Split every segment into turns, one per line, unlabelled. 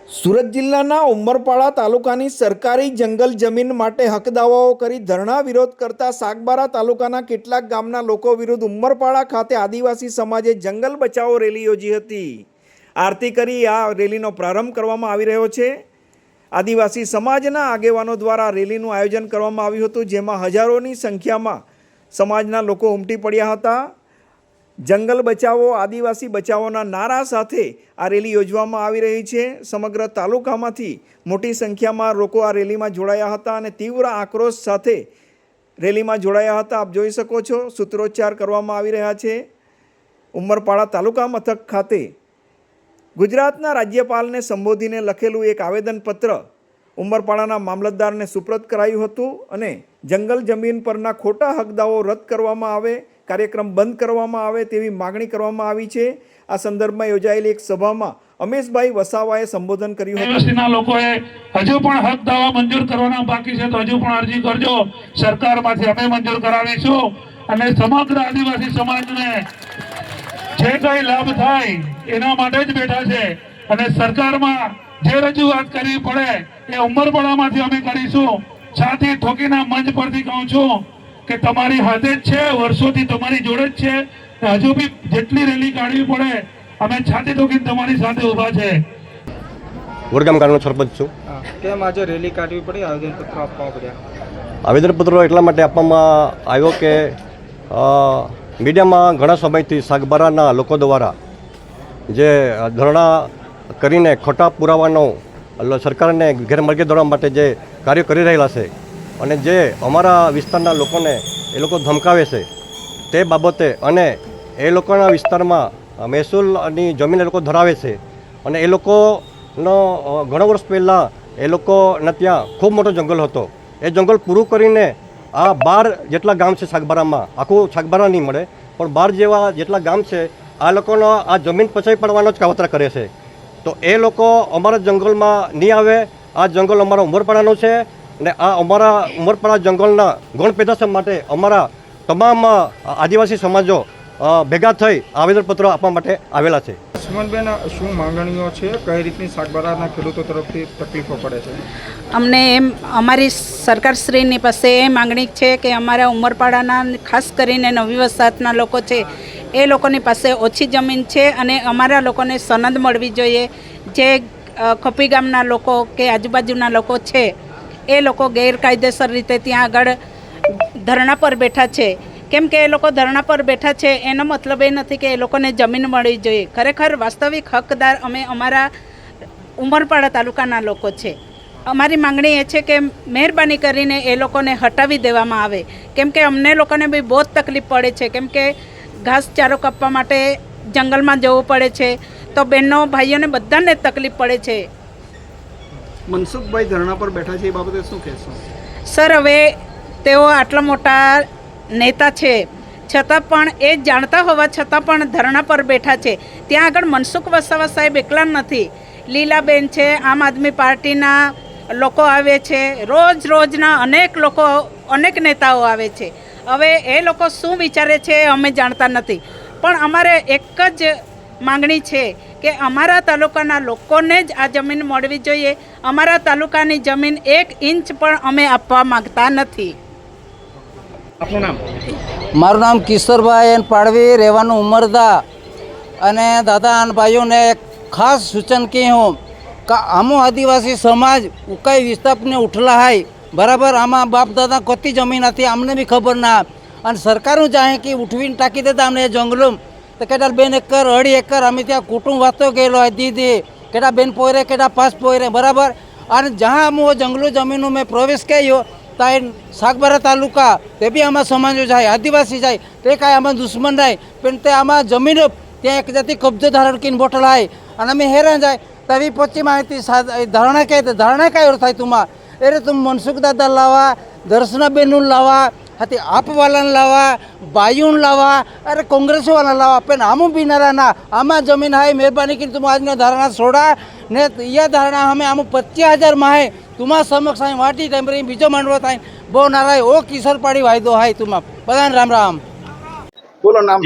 સુરત જિલ્લાના ઉમરપાડા તાલુકાની સરકારી જંગલ જમીન માટે હક દાવાઓ કરી ધરણા વિરોધ કરતા સાગબારા તાલુકાના કેટલાક ગામના લોકો વિરુદ્ધ ઉમરપાડા ખાતે આદિવાસી સમાજે જંગલ બચાવો રેલી યોજી હતી। આરતી કરી આ રેલીનો પ્રારંભ કરવામાં આવી રહ્યો છે। આદિવાસી સમાજના આગેવાનો દ્વારા રેલીનું આયોજન કરવામાં આવ્યું હતું, જેમાં હજારોની સંખ્યામાં સમાજના લોકો ઉમટી પડ્યા હતા। જંગલ બચાવો આદિવાસી બચાવોના નારા સાથે આ રેલી યોજવામાં આવી રહી છે। સમગ્ર તાલુકામાંથી મોટી સંખ્યામાં લોકો આ રેલીમાં જોડાયા હતા અને તીવ્ર આક્રોશ સાથે રેલીમાં જોડાયા હતા। આપ જોઈ શકો છો, સૂત્રોચ્ચાર કરવામાં આવી રહ્યા છે। ઉમરપાડા તાલુકા મથક ખાતે ગુજરાતના રાજ્યપાલને સંબોધીને લખેલું એક આવેદનપત્ર ઉમરપાડાના મામલતદારને સુપ્રત કરાયું હતું અને જંગલ જમીન પરના ખોટા હકદાવો રદ કરવામાં આવે, કાર્યક્રમ બંધ કરવામાં આવે તેવી માગણી કરવામાં આવી છે। આ સંદર્ભમાં યોજાયેલી એક સભામાં અમેશભાઈ વસાવાએ સંબોધન કર્યું હતું।
આદિવાસીના લોકોએ હજુ પણ હક દાવા મંજૂર કરવાના બાકી છે, તો હજુ પણ અરજી કરજો, સરકારમાંથી અમે મંજૂર કરાવીશું અને સમગ્ર આદિવાસી સમાજને જે કઈ લાભ થાય એના માટે જ બેઠા છે અને સરકારમાં જે રજૂઆત કરવી પડે એ ઉમરપાડામાંથી અમે કરીશું। છાતી ઠોકીના મંચ પરથી કહું છું કે તમારી હાથે જ છે, વર્ષોથી તમારી જોડે જ છે, હજુ બી જેટલી રેલી કાઢવી પડે અમે છાતી ઠોકીને તમારી સાથે ઊભા છે।
વડગામ ગામનો સરપંચ છું।
કેમ આજે રેલી કાઢવી પડી, આવેદનપત્રો આપવા પડ્યા?
આવેદનપત્રો એટલા માટે આપવામાં આવ્યો કે મીડિયામાં ઘણા સમયથી સાગબારાના લોકો દ્વારા જે ધરણા કરીને ખોટા પુરાવાનો સરકારને ગેરમાર્ગે દોરવા માટે જે કાર્ય કરી રહેલા છે અને જે અમારા વિસ્તારના લોકોને એ લોકો ધમકાવે છે તે બાબતે અને એ લોકોના વિસ્તારમાં મહેસૂલની જમીન એ લોકો ધરાવે છે અને એ લોકોનો ઘણા વર્ષ પહેલાં એ લોકોના ત્યાં ખૂબ મોટો જંગલ હતો। એ જંગલ પૂરું કરીને આ 12 જેટલા ગામ છે સાગબારામાં, આખું સાગબારા નહીં મળે પણ 12 જેવા જેટલા ગામ છે, આ લોકોનો આ જમીન પચાવી પડવાનો જ કાવતરા કરે છે। તો એ લોકો અમારા જંગલમાં નહીં આવે। આ જંગલ અમારા ઉમરપાડાનું છે અને આ અમારા ઉમરપાડા જંગલના ગણ પેદાશ માટે અમારા તમામ આદિવાસી સમાજો ભેગા થઈ આવેદનપત્રો આપવા માટે આવેલા છે।
સુમનબેન, શું માંગણીઓ છે, કઈ રીતની સાગબારાના ખેડૂતો તરફથી તકલીફો પડે છે?
અમને એમ અમારી સરકારશ્રીની પાસે એ માંગણી છે કે અમારા ઉમરપાડાના ખાસ કરીને નવી વસાહતના લોકો છે એ લોકોની પાસે ઓછી જમીન છે અને અમારા લોકોને સનદ મળવી જોઈએ। જે ખપી ગામના લોકો કે આજુબાજુના લોકો છે એ લોકો ગેરકાયદેસર રીતે ત્યાં આગળ ધરણા પર બેઠા છે। કેમ કે એ લોકો ધરણા પર બેઠા છે એનો મતલબ એ નથી કે એ લોકોને જમીન મળવી જોઈએ। ખરેખર વાસ્તવિક હકદાર અમે અમારા ઉમરપાડા તાલુકાના લોકો છે। અમારી માંગણી એ છે કે મહેરબાની કરીને એ લોકોને હટાવી દેવામાં આવે, કેમ કે અમને લોકોને બી બહુ જ તકલીફ પડે છે, કેમ કે ઘાસચારો કાપવા માટે જંગલમાં જવું પડે છે, તો બહેનો ભાઈઓને બધાને તકલીફ પડે છે।
મનસુખભાઈ ધરણા પર બેઠા છે, એ બાબતે શું કહેશો?
સર, હવે તેઓ આટલા મોટા નેતા છે છતાં પણ એ જાણતા હોવા છતાં પણ ધરણા પર બેઠા છે। ત્યાં આગળ મનસુખ વસાવા સાહેબ એકલા નથી, લીલાબેન છે, આમ આદમી પાર્ટીના લોકો આવે છે, રોજના અનેક લોકો, અનેક નેતાઓ આવે છે। હવે એ લોકો શું વિચારે છે અમે જાણતા નથી, પણ અમારે એક જ માંગણી છે કે અમારા તાલુકાના લોકોને જ આ જમીન મળવી જોઈએ। અમારા તાલુકાની જમીન 1 ઇંચ પણ અમે આપવા માંગતા નથી।
આપનું નામ?
મારું નામ કિશોરભાઈ એન પાડવી, રહેવાનું ઉમરદા। અને દાદા અને ભાઈઓને એક ખાસ સૂચન की हूँ કે આમો આદિવાસી સમાજ કઈ વિસ્તારને ઉઠલા હાય બરાબર, આમાં બાપ દાદા કતી જમીન હતી અમને બી ખબર ના, અને સરકારું ચાહે કે ઉઠવીને ટાંકી દેતા અમને એ જંગલો તો કેટલા 2 એકર 2.5 એકર અમે ત્યાં કુટુંબ વાતો ગયેલો હોય દીદી કેટલા બેન પોયરે કેટલા પાસ પોયરે બરાબર। અને જ્યાં અમે જંગલો જમીનો મેં પ્રવેશ કર્યો ત્યાં સાગબારા તાલુકા તે બી આમાં સમાજો જાય, આદિવાસી જાય, તે કાંઈ આમાં દુશ્મન નહીં, પણ તે આમાં જમીન ત્યાં એક જાતિ કબજો ધારણ કરીને બોટલ આવે અને અમે હેરાન જાય તવી પછી માહિતી ધારણા કહે તો ધારણા કઈ થાય તુમાં એટલે તું મનસુખ દાદા લાવા, દર્શનાબેનનું લાવા, હાથી આપવાલાને લાવા, બાયુન લાવા, અરે કોંગ્રેસવાળા લાવા, પણ આમું બીનારા ના આમાં જમીન હાય મહેરબાની કરીને તું આજનો ધારણા છોડા ને યા ધારણા અમે આમ 25,000 માહે તુમા સમક્ષ અહીં વાટી ટાઈમ બીજો માંડવો થાય બહુ નારાય ઓ કિશોર પાડી વાયદો હાય તુમા બધાને રામ રામ।
બોલો નામ?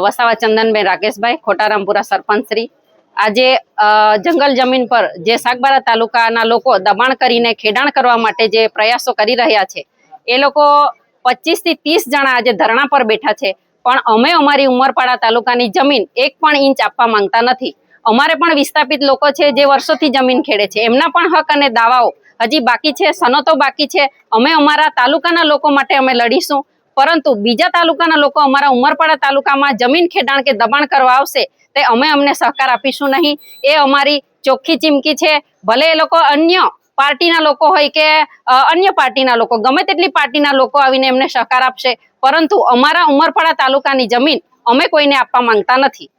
વસાવા ચંદનબેન રાકેશભાઈ, ખોટારામપુરા સરપંચ શ્રી। આજે જંગલ જમીન પર જે સાગબારા તાલુકાના લોકો દબાણ કરીને ખેડાણ કરવા માટે જે પ્રયાસો કરી રહ્યા છે, એ લોકો 25 થી 30 જણા આજે ધરણા પર બેઠા છે, પણ અમે અમારી ઉમરપાડા તાલુકાની જમીન 1 પણ ઇંચ આપવા માંગતા નથી. અમારે પણ વિસ્થાપિત લોકો છે જે વર્ષોથી જમીન ખેડે છે, એમના પણ હક અને દાવાઓ હજી બાકી છે, સનતો બાકી છે. અમે અમારા તાલુકાના લોકો માટે અમે લડીશું, પરંતુ બીજા તાલુકાના લોકો અમારા ઉમરપાડા તાલુકામાં જમીન ખેડાણ કે દબાણ કરવા આવશે તે અમને સહકાર આપીશું નહીં. એ અમારી ચોખ્ખી ચીમકી છે. ભલે એ લોકો અન્ય પાર્ટીના લોકો હોય કે અન્ય પાર્ટીના લોકો, ગમે તેટલી પાર્ટીના લોકો આવીને એમને સહકાર આપશે, પરંતુ અમારા ઉમરપાડા તાલુકાની જમીન અમે કોઈને આપવા માંગતા નથી.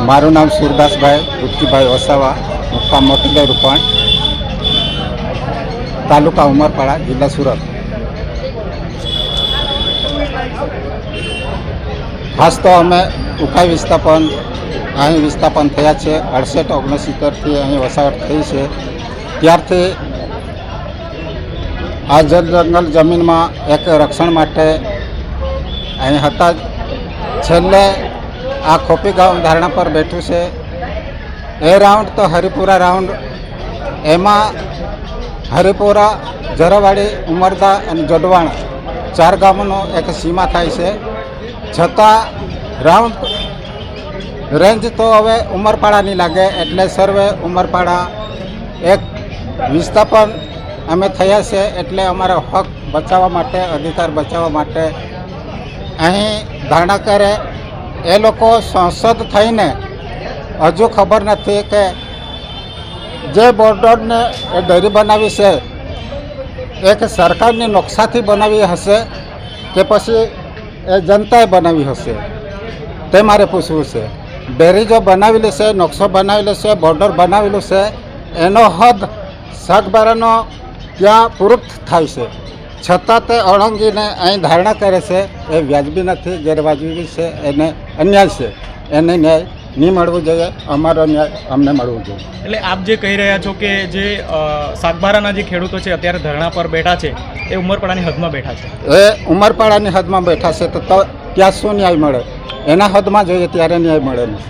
મારું નામ સુરદાસભાઈ ભૂપતિભાઈ વસાવા, મુક્કામ મોતીભાઈ રૂપાણ, તાલુકા ઉમરપાડા, જિલ્લા સુરત. ખાસ તો અમે ઉકાઈ વિસ્થાપન અહીં વિસ્થાપન થયા છે. 68-69થી અહીં વસાહત થઈ છે. ત્યારથી આ જંગલ જમીનમાં એક રક્ષણ માટે અહીં હતા. છેલ્લે આ ખોપી ગામ ધારણા પર બેઠું છે. એ રાઉન્ડ તો હરિપુરા રાઉન્ડ, એમાં હરિપુરા, ઝરવાડી, ઉમરદા અને જોડવાણ 4 ગામોનો એક સીમા થાય છે. છતાં રાઉન્ડ રેન્જ તો હવે ઉમરપાડાની લાગે, એટલે સર્વે ઉમરપાડા એક વિસ્થાપન અમે થયા છે. એટલે અમારો હક બચાવવા માટે, અધિકાર બચાવવા માટે અહીં ધારણા કરે. એ લોકો સંસદ થઈને હજુ ખબર નથી કે જે બોર્ડરને એ ડેરી બનાવી છે એક સરકારની નકશાથી બનાવી હશે કે પછી એ જનતાએ બનાવી હશે, તે મારે પૂછવું છે. ડેરી જો બનાવેલી છે, નકશો બનાવેલો છે, બોર્ડર બનાવેલું છે, એનો હદ સાગબારાનો ત્યાં પૂરું થાય છે, છતાં તે અળંગીને અહીં ધારણા કરે છે. એ વ્યાજબી નથી, ગેરવાજબી છે, એને અન્યાય છે. એને ન્યાય નહીં મળવું જોઈએ. અમારો ન્યાય અમને મળવું જોઈએ.
એટલે આપ જે કહી રહ્યા છો કે જે સાગબારાના જે ખેડૂતો છે અત્યારે ધરણા પર બેઠા છે એ ઉમરપાડાની હદમાં બેઠા છે,
એ ઉમરપાડાની હદમાં બેઠા છે, તો ત્યાં શું ન્યાય મળે? એના હદમાં જોઈએ ત્યારે ન્યાય મળે નહીં.